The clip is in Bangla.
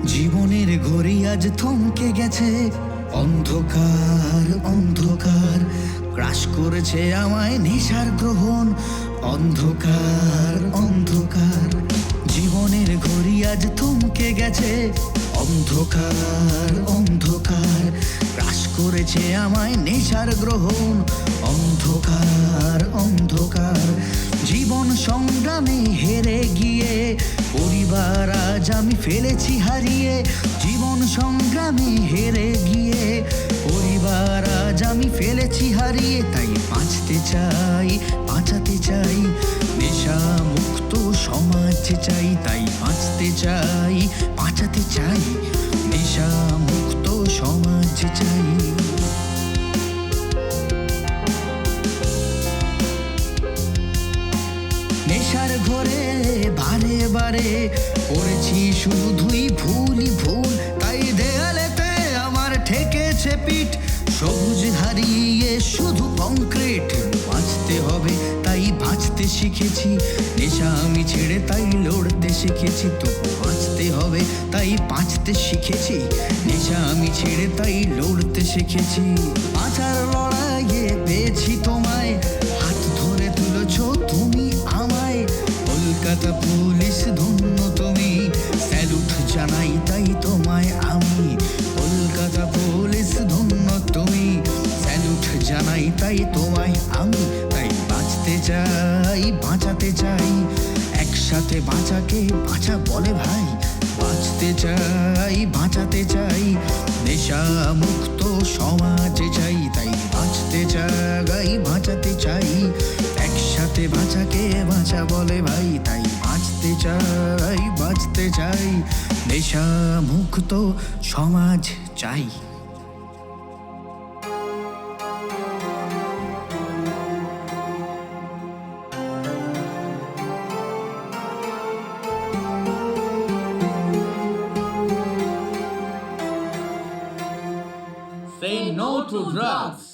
জীবনের ঘড়ি আজ থমকে গেছে, অন্ধকার অন্ধকার গ্রাস করেছে আমায় নেশার গ্রহণ। অন্ধকার অন্ধকার জীবনের ঘড়ি আজ থমকে গেছে, অন্ধকার অন্ধকার গ্রাস করেছে আমায় নেশার গ্রহণ। অন্ধকার অন্ধকার জীবন সংগ্রামে হেরে গিয়ে পরিবার আজ আমি ফেলেছি হারিয়ে। জীবন সংগ্রামে হেরে গিয়ে পরিবার আজ আমি ফেলেছি হারিয়ে। তাই বাঁচতে চাই, বাঁচাতে চাই, নেশা মুক্ত সমাজ চাই। তাই বাঁচতে চাই, বাঁচাতে চাই, নেশা মুক্ত সমাজ চাই। নেশার ঘরে বারে বারে করেছি শুধুই ভুলই ভুল। তাই দেয়ালেতে আমার ঠেকেছে পিঠ, সবুজ হারিয়ে শুধু কংক্রিট। বাঁচতে হবে তাই বাঁচতে শিখেছি, নেশা আমি ছেড়ে তাই লড়তে শিখেছি। তো বাঁচতে হবে তাই বাঁচতে শিখেছি, নেশা আমি ছেড়ে তাই লড়তে শিখেছি। বাঁচার লড়াইয়ে পেয়েছি তোমায়, হাত ধরে তুলেছ তুমি আমায়। কলকাতা পুলিশ ধন্য তুমি, স্যালুট জানাই তাই তোমায় আমি। কলকাতা পুলিশ ধন্য তুমি, স্যালুট জানাই তাই তোমায় আমি। তাই বাঁচতে চাই, বাঁচাতে চাই, একসাথে বাঁচাকে বাঁচা বলে ভাই। বাঁচতে চাই, বাঁচাতে চাই, নেশা মুক্ত সমাজ চাই। তাই বাঁচতে চাই, বাঁচাতে চাই, একসাথে বাঁচাকে বাঁচা বলে ভাই। তাই বাঁচতে চাই, বাঁচতে চাই, নেশা মুক্ত সমাজ চাই। Say no to drugs.